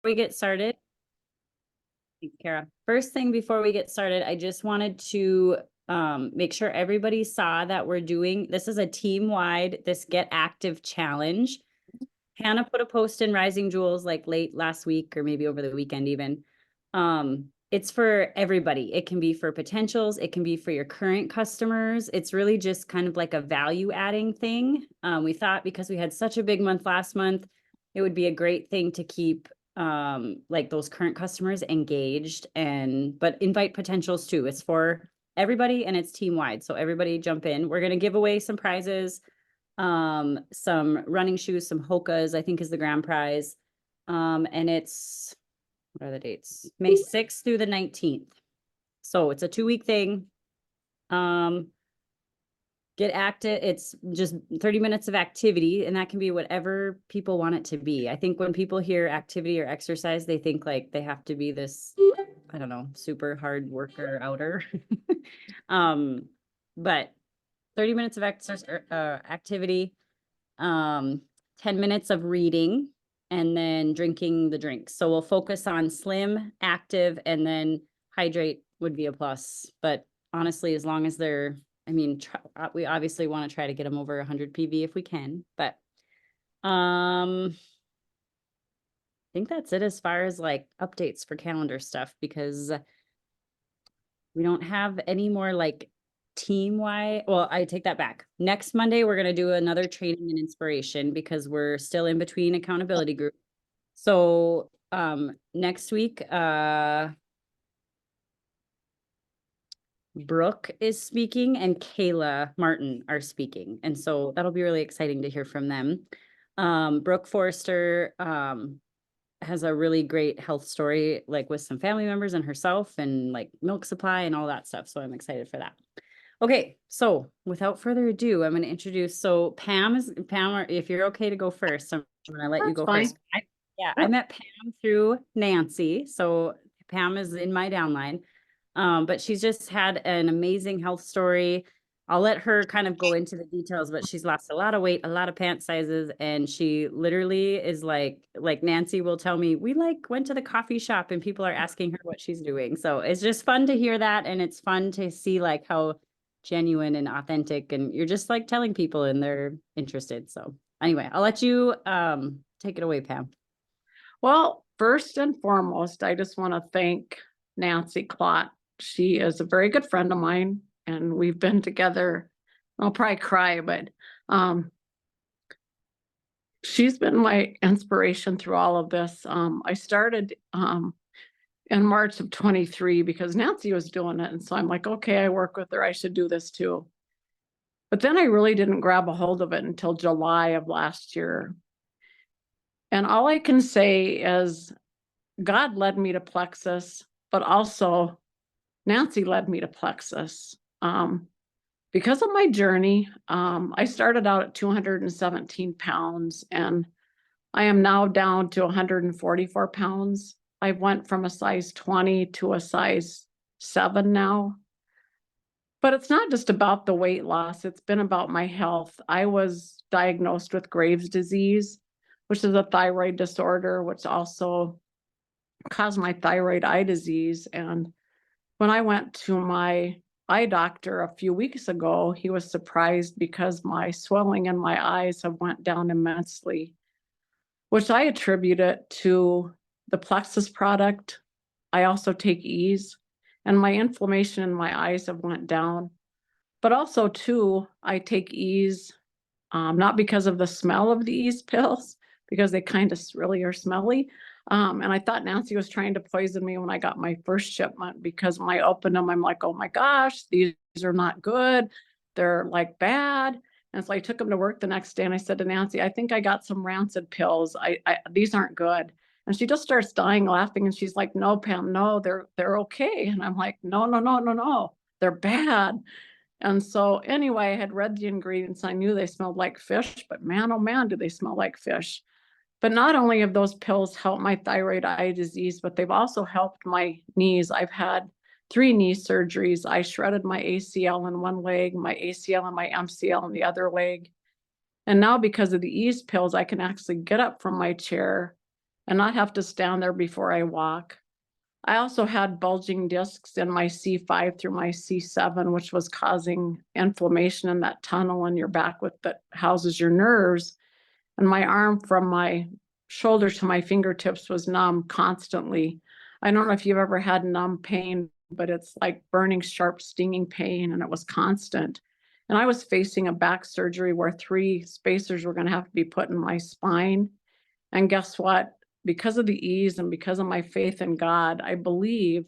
we get started, thanks, Kara. First thing before we get started, I just wanted to make sure everybody saw that we're doing, this is a team-wide, this Get Active Challenge. Hannah put a post in Rising Jewels like late last week or maybe over the weekend even. It's for everybody. It can be for potentials. It can be for your current customers. It's really just kind of like a value adding thing. We thought because we had such a big month last month, it would be a great thing to keep like those current customers engaged but invite potentials too. It's for everybody and it's team wide. So everybody jump in. We're going to give away some prizes, some running shoes, some Hokas, I think is the grand prize. And it's, what are the dates? May 6th through the 19th. So it's a 2-week thing. Get active. It's just 30 minutes of activity, and that can be whatever people want it to be. I think when people hear activity or exercise, they think like they have to be this, I don't know, super hard worker outer. But 30 minutes of exercise, activity, 10 minutes of reading, and then drinking the drinks. So we'll focus on slim, active, and then hydrate would be a plus. But honestly, as long as they're, I mean, we obviously want to try to get them over 100 PV if we can, but I think that's it as far as like updates for calendar stuff, because we don't have any more like team-wide. Well, I take that back. Next Monday, we're going to do another training and inspiration because we're still in between accountability group. So next week, Brooke is speaking and Kayla Martin are speaking. And so that'll be really exciting to hear from them. Brooke Forrester has a really great health story, like with some family members and herself and like milk supply and all that stuff. So I'm excited for that. Okay, so without further ado, I'm going to introduce, so Pam, if you're okay to go first, I'm going to let you go first. I met Pam through Nancy. So Pam is in my downline. But she's just had an amazing health story. I'll let her kind of go into the details, but she's lost a lot of weight, a lot of pant sizes, and she literally is like Nancy will tell me, we like went to the coffee shop and people are asking her what she's doing. So it's just fun to hear that, and it's fun to see like how genuine and authentic, and you're just like telling people and they're interested. So anyway, I'll let you take it away, Pam. Well, first and foremost, I just want to thank Nancy Clott. She is a very good friend of mine, and we've been together. I'll probably cry, but she's been my inspiration through all of this. I started in March of 23 because Nancy was doing it. And so I'm like, okay, I work with her. I should do this too. But then I really didn't grab a hold of it until July of last year. And all I can say is God led me to Plexus, but also Nancy led me to Plexus. Because of my journey, I started out at 217 pounds, and I am now down to 144 pounds. I went from a size 20 to a size 7 now. But it's not just about the weight loss. It's been about my health. I was diagnosed with Graves' disease, which is a thyroid disorder, which also caused my thyroid eye disease. And when I went to my eye doctor a few weeks ago, he was surprised because my swelling in my eyes have went down immensely, which I attribute it to the Plexus product. I also take Ease, and my inflammation in my eyes have went down. But also too, I take Ease, not because of the smell of the Ease pills, because they kind of really are smelly. And I thought Nancy was trying to poison me when I got my first shipment, because when I opened them, I'm like, oh my gosh, these are not good. They're like bad. And so I took them to work the next day and I said to Nancy, I think I got some rancid pills. These aren't good. And she just starts dying laughing. And she's like, no, Pam, no, they're okay. And I'm like, no, they're bad. And so anyway, I had read the ingredients. I knew they smelled like fish, but man, oh man, do they smell like fish. But not only have those pills helped my thyroid eye disease, but they've also helped my knees. I've had 3 knee surgeries. I shredded my ACL in one leg, my ACL and my MCL in the other leg. And now because of the Ease pills, I can actually get up from my chair and not have to stand there before I walk. I also had bulging discs in my C5 through my C7, which was causing inflammation in that tunnel in your back that houses your nerves. And my arm from my shoulder to my fingertips was numb constantly. I don't know if you've ever had numb pain, but it's like burning, sharp, stinging pain, and it was constant. And I was facing a back surgery where 3 spacers were going to have to be put in my spine. And guess what? Because of the ease and because of my faith in God, I believe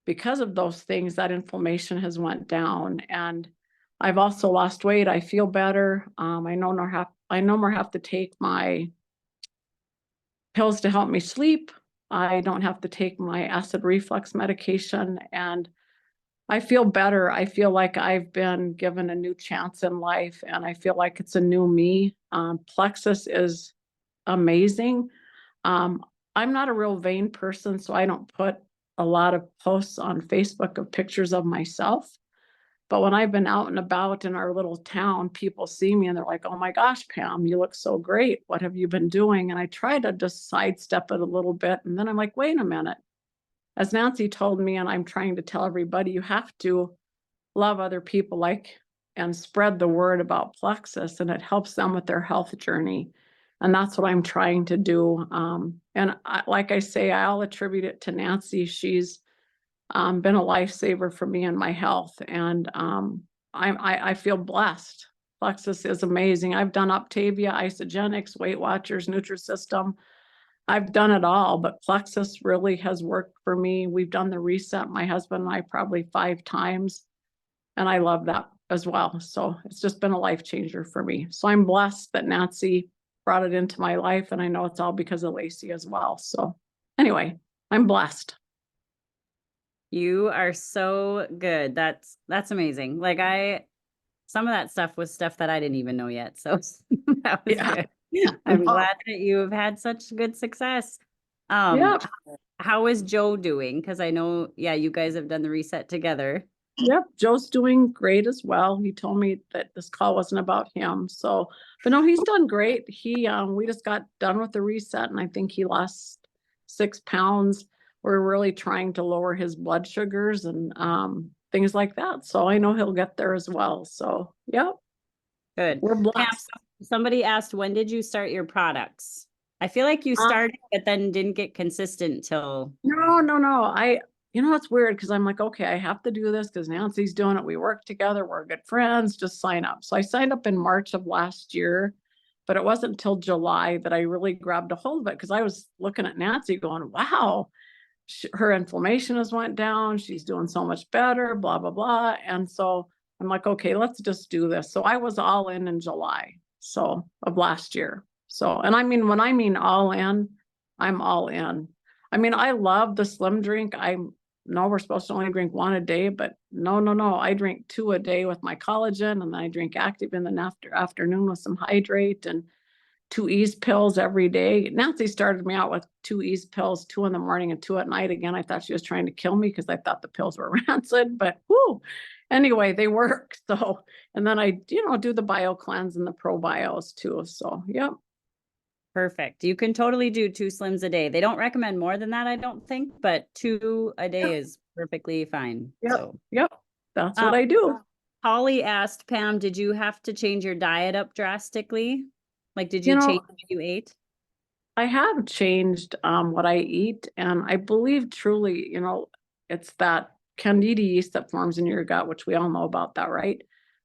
because of those things, that inflammation has went down. And I've also lost weight. I feel better. I no more have to take my pills to help me sleep. I don't have to take my acid reflux medication, and I feel better. I feel like I've been given a new chance in life, and I feel like it's a new me. Plexus is amazing. Um, I'm not a real vain person, so I don't put a lot of posts on Facebook of pictures of myself. But when I've been out and about in our little town, people see me and they're like, "Oh my gosh, Pam, you look so great. What have you been doing?" And I try to just sidestep it a little bit. And then I'm like, wait a minute. As Nancy told me, and I'm trying to tell everybody, you have to love other people and spread the word about Plexus, and it helps them with their health journey. And that's what I'm trying to do. Like I say, I'll attribute it to Nancy. She's been a lifesaver for me and my health. And I feel blessed. Plexus is amazing. I've done Optavia, Isogenics, Weight Watchers, Nutrisystem. I've done it all, but Plexus really has worked for me. We've done the reset, my husband and I, probably 5 times. And I love that as well. So it's just been a life changer for me. So I'm blessed that Nancy brought it into my life. And I know it's all because of Lacey as well. So anyway, I'm blessed. You are so good. That's amazing. Like some of that stuff was stuff that I didn't even know yet. So that was Yeah. good. I'm glad that you have had such good success. Yep. How is Joe doing? Because I know, yeah, you guys have done the reset together. Yep. Joe's doing great as well. He told me that this call wasn't about him. So, but no, he's done great. We just got done with the reset and I think he lost 6 pounds. We're really trying to lower his blood sugars and things like that. So I know he'll get there as well. So, yep. Good. We're Pam, blessed. somebody asked, when did you start your products? I feel like you started, but then didn't get consistent till. No. It's weird because I'm like, okay, I have to do this because Nancy's doing it. We work together. We're good friends. Just sign up. So I signed up in March of last year, but it wasn't until July that I really grabbed a hold of it because I was looking at Nancy going, wow, her inflammation has went down. She's doing so much better, blah, blah, blah. And so I'm like, okay, let's just do this. So I was all in July of last year. So, and I mean, when I mean all in, I'm all in. I mean, I love the slim drink. I know we're supposed to only drink 1 a day, but no. I drink 2 a day with my collagen, and then I drink active in the afternoon with some hydrate and 2 ease pills every day. Nancy started me out with 2 ease pills, 2 in the morning and 2 at night. Again, I thought she was trying to kill me because I thought the pills were rancid, but whoo, anyway, they work. So, and then I, do the bio cleanse and the probios too. So, yep. Perfect. You can totally do 2 slims a day. They don't recommend more than that, I don't think, but 2 a day is perfectly fine. Yep. So, Yep. That's what I do. Holly asked, Pam, did you have to change your diet up drastically? Like, did you change what you ate? I have changed what I eat, and I believe truly, it's that candida yeast that forms in your gut, which we all know about that, right?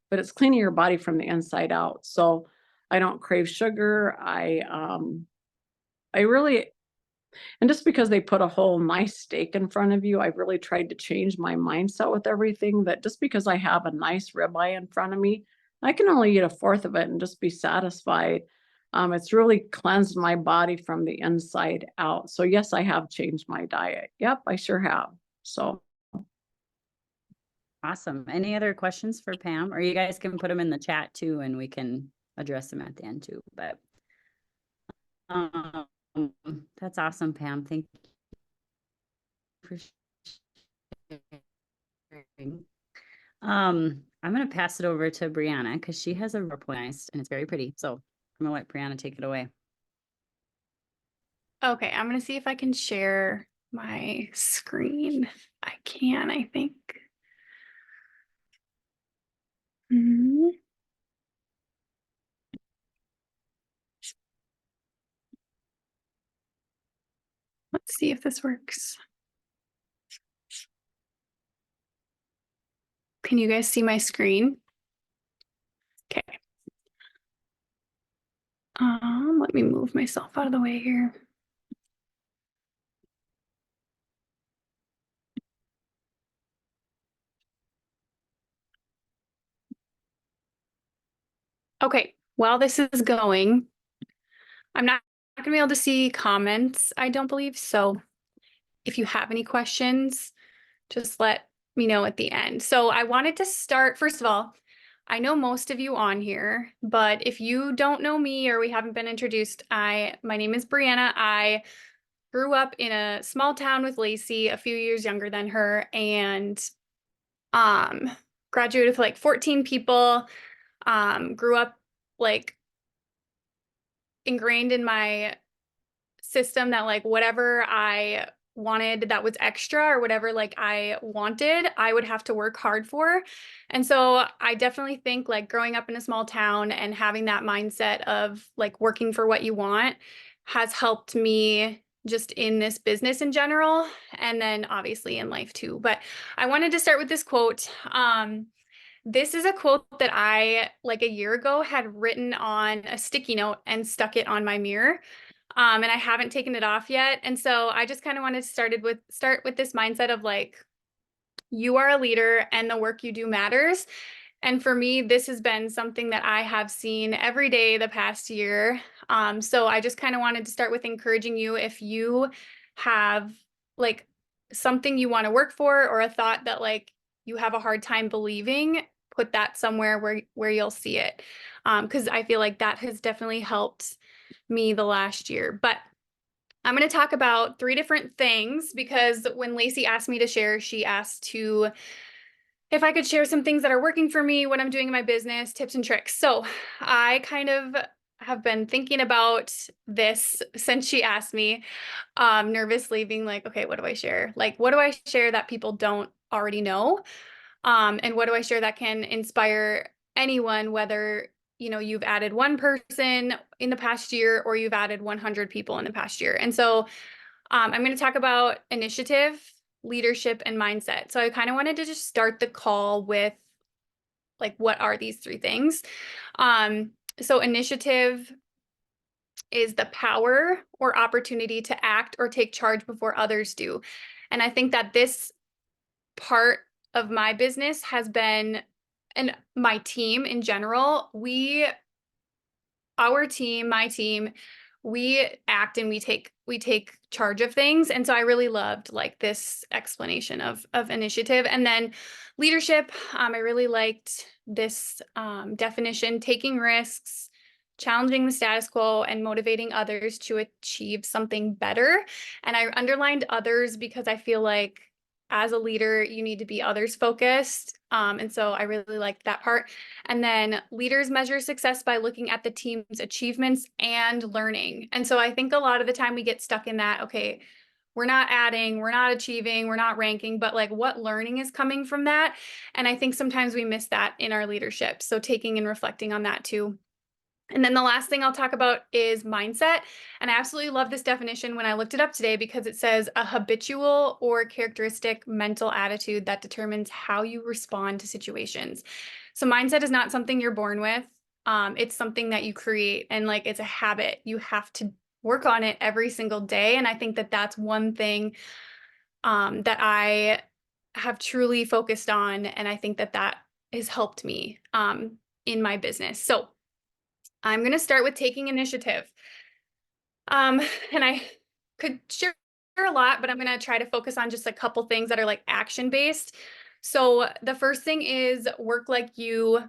But it's cleaning your body from the inside out. So I don't crave sugar. I really, and just because they put a whole nice steak in front of you, I've really tried to change my mindset with everything, that just because I have a nice ribeye in front of me, I can only eat a fourth of it and just be satisfied. It's really cleansed my body from the inside out. So yes, I have changed my diet. Yep, I sure have. So Awesome. Any other questions for Pam? Or you guys can put them in the chat too, and we can address them at the end too. But that's awesome, Pam. Thank you for sharing. I'm going to pass it over to Brianna because she has a report and it's very pretty. So I'm going to let Brianna take it away. Okay, I'm gonna see if I can share my screen. I can, I think. Mhm. Let's see if this works. Can you guys see my screen? Okay. Let me move myself out of the way here. Okay, while this is going, I'm not gonna be able to see comments, I don't believe. So if you have any questions, just let me know at the end. So I wanted to start, first of all, I know most of you on here, but if you don't know me or we haven't been introduced, my name is Brianna. I grew up in a small town with Lacey, a few years younger than her, and um graduated with like 14 people. Grew up like ingrained in my system that like whatever I wanted that was extra or whatever like I wanted, I would have to work hard for. And so I definitely think like growing up in a small town and having that mindset of like working for what you want has helped me just in this business in general, and then obviously in life too. But I wanted to start with this quote. This is a quote that I, like a year ago, had written on a sticky note and stuck it on my mirror. And I haven't taken it off yet. And so I just kind of wanted to start with this mindset of like, you are a leader and the work you do matters. And for me, this has been something that I have seen every day the past year. So I just kind of wanted to start with encouraging you, if you have like something you want to work for or a thought that like you have a hard time believing, put that somewhere where you'll see it. Because I feel like that has definitely helped me the last year. But I'm going to talk about 3 different things because when Lacey asked me to share, she asked to if I could share some things that are working for me, what I'm doing in my business, tips and tricks. So I kind of have been thinking about this since she asked me, nervously being like, okay, what do I share? Like, what do I share that people don't already know? And what do I share that can inspire anyone, whether you've added one person in the past year or you've added 100 people in the past year. And so I'm going to talk about initiative, leadership, and mindset. So I kind of wanted to just start the call with like, what are these 3 things? So initiative is the power or opportunity to act or take charge before others do. And I think that this part of my business has been, and my team in general, our team, my team, we act and we take charge of things. And so I really loved like this explanation of initiative. And then leadership, I really liked this definition: taking risks, challenging the status quo, and motivating others to achieve something better. And I underlined others because I feel like as a leader, you need to be others focused. And so I really liked that part. And then leaders measure success by looking at the team's achievements and learning. And so I think a lot of the time we get stuck in that, okay, we're not adding, we're not achieving, we're not ranking, but like what learning is coming from that. And I think sometimes we miss that in our leadership. So taking and reflecting on that too. And then the last thing I'll talk about is mindset. And I absolutely love this definition when I looked it up today because it says a habitual or characteristic mental attitude that determines how you respond to situations. So mindset is not something you're born with. It's something that you create, and like it's a habit. You have to work on it every single day. And I think that that's one thing that I have truly focused on. And I think that that has helped me in my business. So I'm going to start with taking initiative. And I could share a lot, but I'm going to try to focus on just a couple things that are like action based. So the first thing is work like you.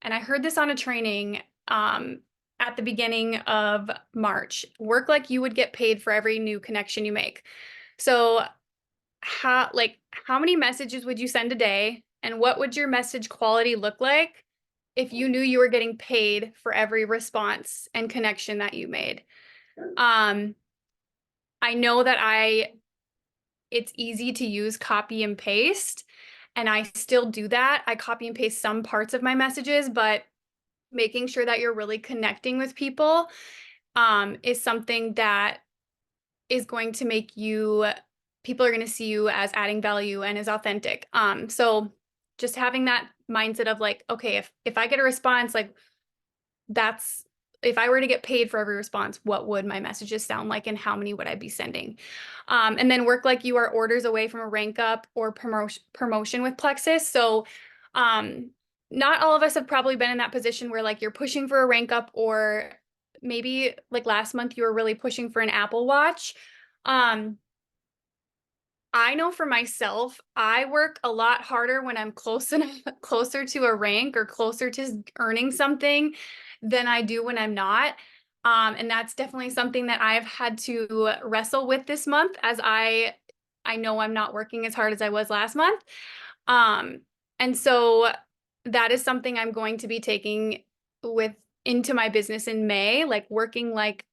And I heard this on a training at the beginning of March. Work like you would get paid for every new connection you make. So how many messages would you send a day? And what would your message quality look like if you knew you were getting paid for every response and connection that you made? I know that it's easy to use copy and paste, and I still do that. I copy and paste some parts of my messages, but making sure that you're really connecting with people is something that is going to make people are going to see you as adding value and as authentic. So just having that mindset of like, okay, if I get a response, like if I were to get paid for every response, what would my messages sound like and how many would I be sending? And then work like you are orders away from a rank up or promotion with Plexus. So not all of us have probably been in that position where like you're pushing for a rank up, or maybe like last month you were really pushing for an Apple Watch. I know for myself, I work a lot harder when I'm closer to a rank or closer to earning something than I do when I'm not. And that's definitely something that I've had to wrestle with this month, as I know I'm not working as hard as I was last month. And so that is something I'm going to be taking into my business in May, like working like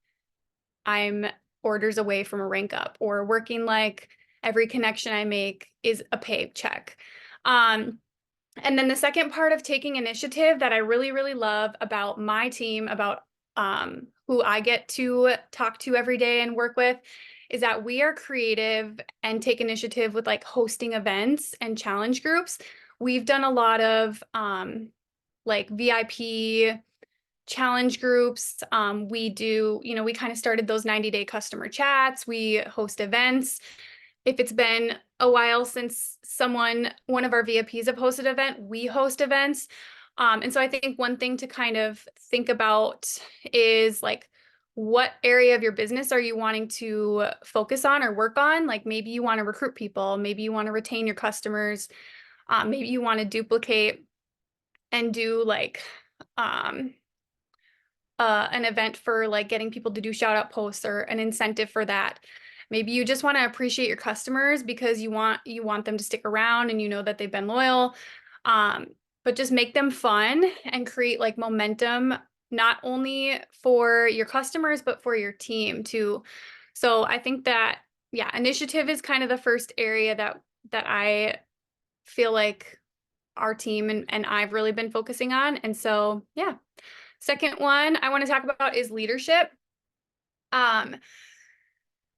I'm orders away from a rank up, or working like every connection I make is a paycheck. And then the second part of taking initiative that I really, really love about my team, about who I get to talk to every day and work with, is that we are creative and take initiative with like hosting events and challenge groups. We've done a lot of like VIP challenge groups. We do, we kind of started those 90-day customer chats. We host events. If it's been a while since one of our VIPs have hosted an event, we host events. And so I think one thing to kind of think about is like, what area of your business are you wanting to focus on or work on? Like maybe you want to recruit people, maybe you want to retain your customers, maybe you want to duplicate and do like an event for like getting people to do shout out posts or an incentive for that. Maybe you just want to appreciate your customers because you want them to stick around and you know that they've been loyal. But just make them fun and create like momentum, not only for your customers, but for your team too. So I think that, yeah, initiative is kind of the first area that I feel like our team and I've really been focusing on. And so, yeah. Second one I want to talk about is leadership.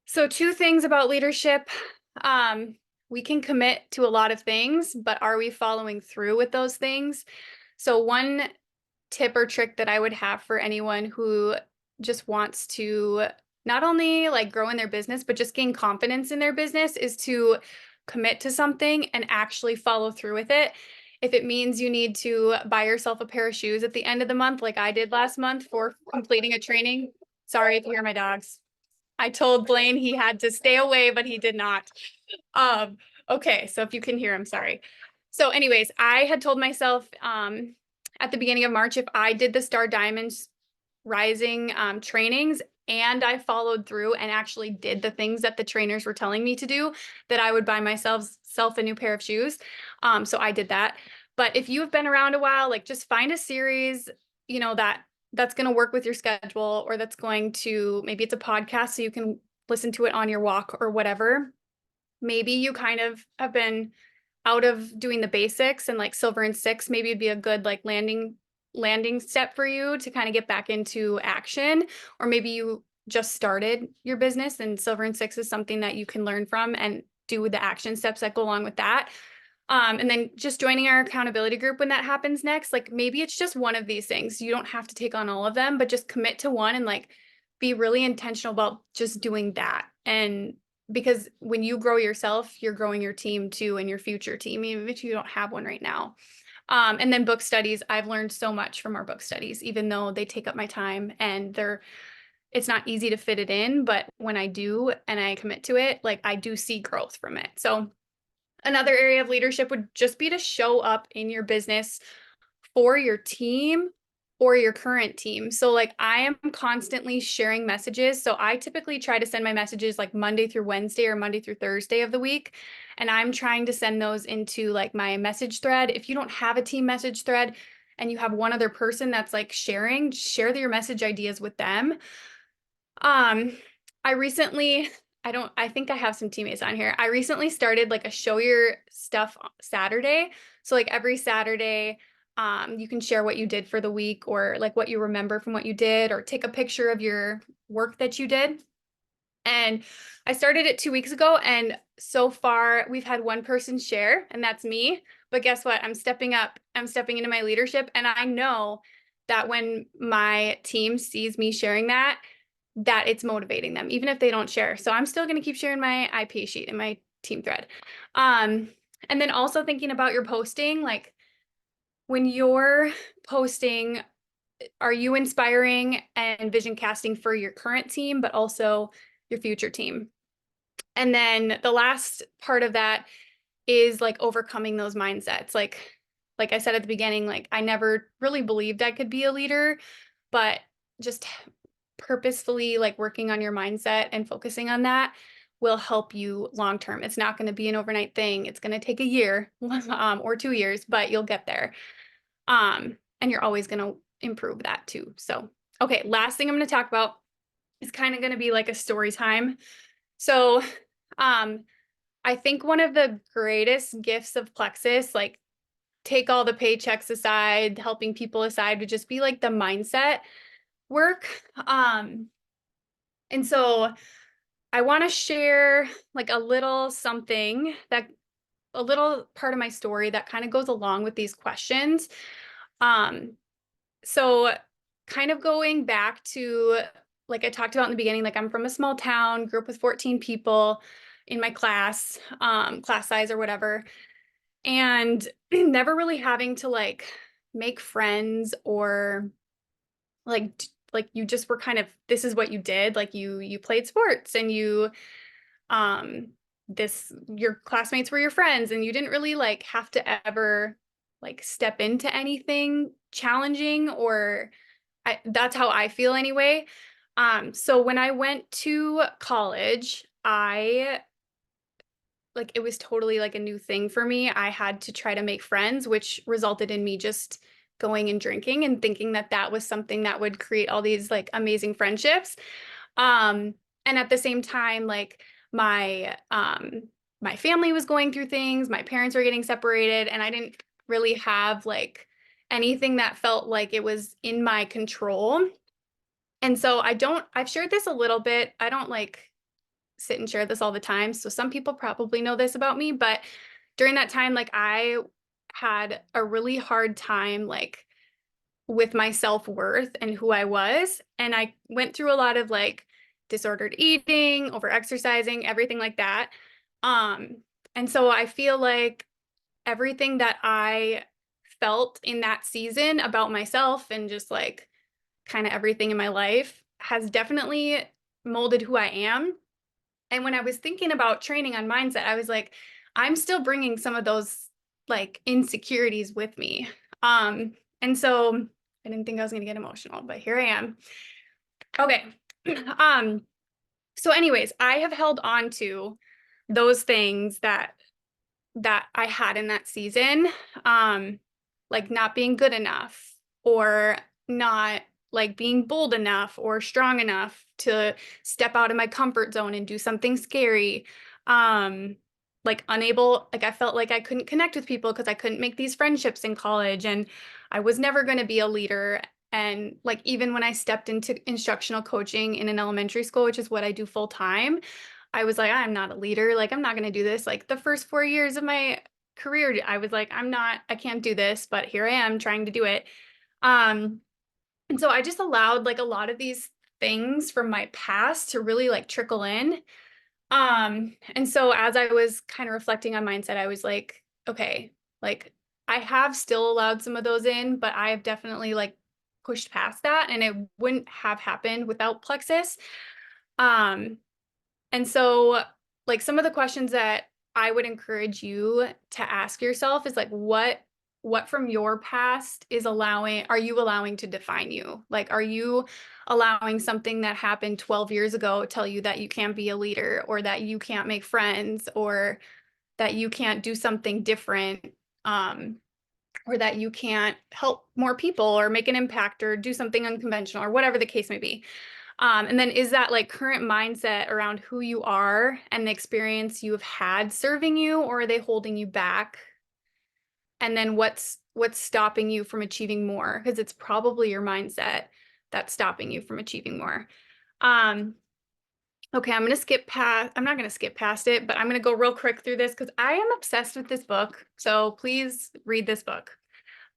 So two things about leadership. We can commit to a lot of things, but are we following through with those things? So one tip or trick that I would have for anyone who just wants to not only like grow in their business, but just gain confidence in their business is to commit to something and actually follow through with it. If it means you need to buy yourself a pair of shoes at the end of the month, like I did last month for completing a training. Sorry if you hear my dogs. I told Blaine he had to stay away, but he did not. Okay, so if you can hear, I'm sorry. So anyways, I had told myself at the beginning of March, if I did the Star Diamonds Rising trainings and I followed through and actually did the things that the trainers were telling me to do, that I would buy myself a new pair of shoes. So I did that. But if you have been around a while, like just find a series, that's going to work with your schedule, or that's going to, maybe it's a podcast so you can listen to it on your walk or whatever. Maybe you kind of have been out of doing the basics, and like Silver and Six, maybe it'd be a good like landing step for you to kind of get back into action. Or maybe you just started your business and Silver and Six is something that you can learn from and do the action steps that go along with that. And then just joining our accountability group when that happens next, like maybe it's just one of these things. You don't have to take on all of them, but just commit to one and like be really intentional about just doing that. And because when you grow yourself, you're growing your team too, and your future team, even if you don't have one right now. And then book studies, I've learned so much from our book studies, even though they take up my time and it's not easy to fit it in, but when I do and I commit to it, like I do see growth from it. So another area of leadership would just be to show up in your business for your team or your current team. So like I am constantly sharing messages. So I typically try to send my messages like Monday through Wednesday or Monday through Thursday of the week. And I'm trying to send those into like my message thread. If you don't have a team message thread and you have one other person that's like share your message ideas with them. I recently I think I have some teammates on here. I recently started like a show your stuff Saturday. So like every Saturday, you can share what you did for the week or like what you remember from what you did or take a picture of your work that you did. And I started it 2 weeks ago, and so far we've had one person share, and that's me. But guess what? I'm stepping up. I'm stepping into my leadership, and I know that when my team sees me sharing that, that it's motivating them, even if they don't share. So I'm still going to keep sharing my IP sheet in my team thread. And then also thinking about your posting, like when you're posting, are you inspiring and vision casting for your current team, but also your future team? And then the last part of that is like overcoming those mindsets. Like I said at the beginning, like I never really believed I could be a leader, but just purposefully like working on your mindset and focusing on that will help you long term. It's not going to be an overnight thing. It's going to take a year or 2 years, but you'll get there. And you're always going to improve that too. So, okay, last thing I'm going to talk about is kind of going to be like a story time. So, I think one of the greatest gifts of Plexus, like take all the paychecks aside, helping people aside, would just be like the mindset work. And so I want to share like a little something that a little part of my story that kind of goes along with these questions. So kind of going back to like I talked about in the beginning, like I'm from a small town, grew up with 14 people in my class, class size or whatever, and never really having to like make friends or like you just were kind of this is what you did, like you played sports and you your classmates were your friends and you didn't really like have to ever like step into anything challenging or that's how I feel anyway. So when I went to college, it was totally like a new thing for me. I had to try to make friends, which resulted in me just going and drinking and thinking that that was something that would create all these like amazing friendships. And at the same time, like my family was going through things, my parents were getting separated, and I didn't really have like anything that felt like it was in my control. And so I've shared this a little bit. I don't like sit and share this all the time. So some people probably know this about me, but during that time, like I had a really hard time, like with my self-worth and who I was. And I went through a lot of like disordered eating, over exercising, everything like that. And so I feel like everything that I felt in that season about myself and just like kind of everything in my life has definitely molded who I am. And when I was thinking about training on mindset, I was like, I'm still bringing some of those like insecurities with me. And so I didn't think I was going to get emotional, but here I am. Okay. So anyways, I have held on to those things that I had in that season, like not being good enough or not like being bold enough or strong enough to step out of my comfort zone and do something scary. Like unable, like I felt like I couldn't connect with people because I couldn't make these friendships in college and I was never going to be a leader. And like even when I stepped into instructional coaching in an elementary school, which is what I do full time, I was like, I'm not a leader. Like, I'm not going to do this. Like the first 4 years of my career, I was like, I can't do this, but here I am trying to do it. And so I just allowed like a lot of these things from my past to really like trickle in. And so as I was kind of reflecting on mindset, I was like, okay, like I have still allowed some of those in, but I have definitely like pushed past that and it wouldn't have happened without Plexus. And so like some of the questions that I would encourage you to ask yourself is like what from your past are you allowing to define you? Like are you allowing something that happened 12 years ago tell you that you can't be a leader or that you can't make friends or that you can't do something different or that you can't help more people or make an impact or do something unconventional or whatever the case may be. And then is that like current mindset around who you are and the experience you have had serving you, or are they holding you back? And then what's stopping you from achieving more? Because it's probably your mindset that's stopping you from achieving more. Okay, I'm not gonna skip past it, but I'm gonna go real quick through this because I am obsessed with this book. So please read this book.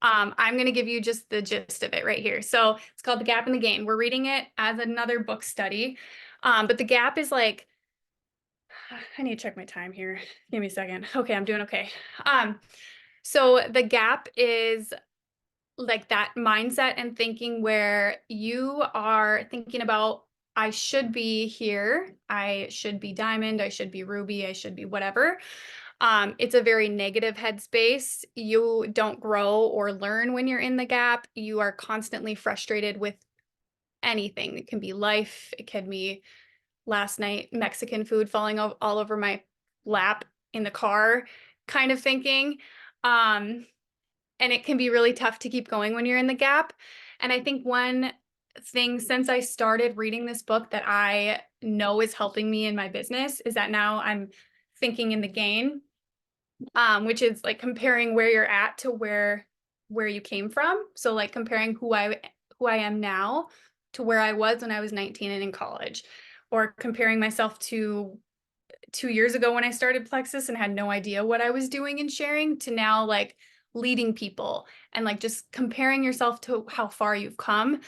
I'm gonna give you just the gist of it right here. So it's called The Gap in the Gain. We're reading it as another book study. But the gap is like, I need to check my time here. Give me a second. Okay, I'm doing okay. So the gap is like that mindset and thinking where you are thinking about, I should be here, I should be diamond, I should be ruby, I should be whatever. It's a very negative headspace. You don't grow or learn when you're in the gap. You are constantly frustrated with anything. It can be life, it can be last night Mexican food falling all over my lap in the car kind of thinking. And it can be really tough to keep going when you're in the gap. And I think one thing since I started reading this book that I know is helping me in my business is that now I'm thinking in the gain, which is like comparing where you're at to where you came from. So like comparing who I am now to where I was when I was 19 and in college, or comparing myself to 2 years ago when I started Plexus and had no idea what I was doing and sharing, to now like leading people and like just comparing yourself to how far you've come.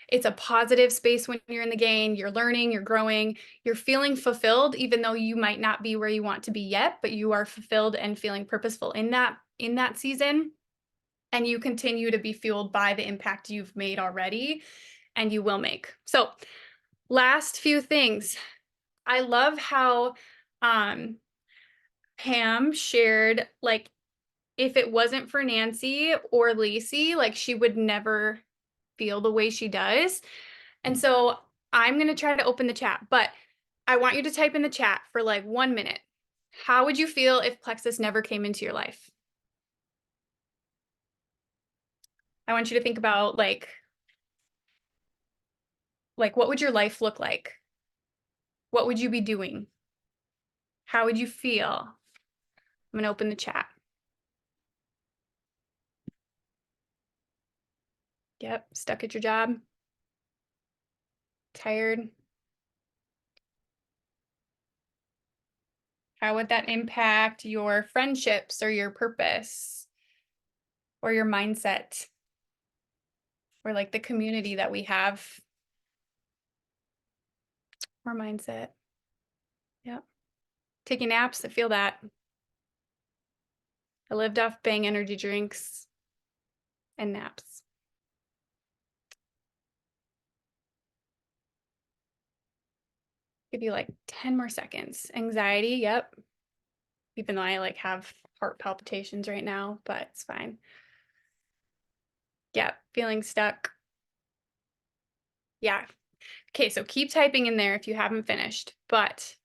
It's a positive space when you're in the game. You're learning, you're growing, you're feeling fulfilled, even though you might not be where you want to be yet, but you are fulfilled and feeling purposeful in that season. And you continue to be fueled by the impact you've made already and you will make. So last few things. I love how Pam shared, like, if it wasn't for Nancy or Lacey, like she would never feel the way she does. And so I'm going to try to open the chat, but I want you to type in the chat for like 1 minute. How would you feel if Plexus never came into your life? I want you to think about like what would your life look like? What would you be doing? How would you feel? I'm going to open the chat. Yep, stuck at your job. Tired. How would that impact your friendships or your purpose or your mindset or like the community that we have or mindset? Yep. Taking naps, I feel that. I lived off Bang energy drinks and naps. Give you like 10 more seconds. Anxiety, yep. Even though I like have heart palpitations right now, but it's fine. Yep, feeling stuck. Yeah. Okay, so keep typing in there if you haven't finished, but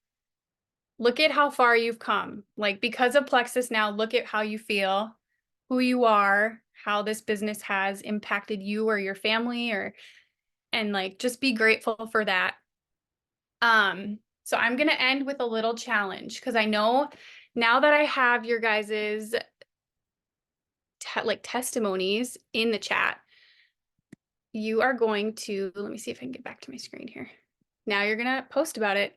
look at how far you've come. Like because of Plexus now, look at how you feel, who you are, how this business has impacted you or your family, and like just be grateful for that. So I'm going to end with a little challenge because I know now that I have your guys's testimonies in the chat, you are going to, let me see if I can get back to my screen here. Now you're going to post about it.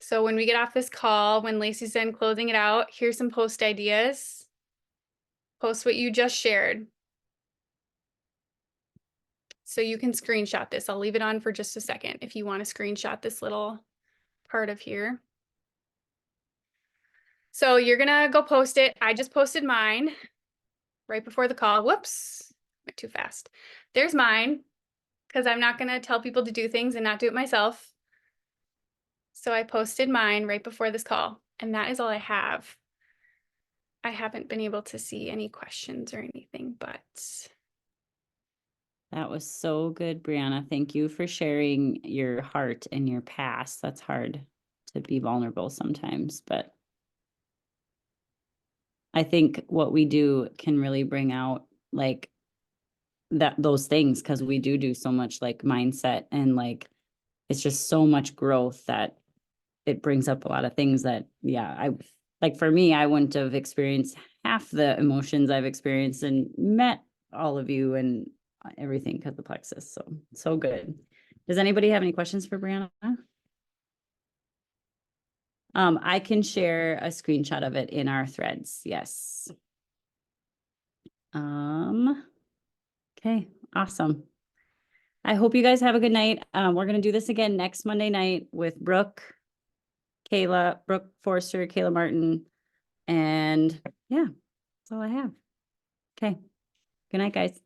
So when we get off this call, when Lacey's done closing it out, here's some post ideas. Post what you just shared. So you can screenshot this. I'll leave it on for just a second if you want to screenshot this little part of here. So you're gonna go post it. I just posted mine right before the call. Whoops, went too fast. There's mine because I'm not gonna tell people to do things and not do it myself. So I posted mine right before this call, and that is all I have. I haven't been able to see any questions or anything, but That was so good, Brianna. Thank you for sharing your heart and your past. That's hard to be vulnerable sometimes, but I think what we do can really bring out like those things, because we do so much like mindset and like, it's just so much growth that it brings up a lot of things that, yeah, like for me, I wouldn't have experienced half the emotions I've experienced and met all of you and everything because of Plexus. So good. Does anybody have any questions for Brianna? I can share a screenshot of it in our threads. Yes. Okay, awesome. I hope you guys have a good night. We're gonna do this again next Monday night with Brooke Forster, Kayla Martin, and yeah, that's all I have. Okay. Good night, guys.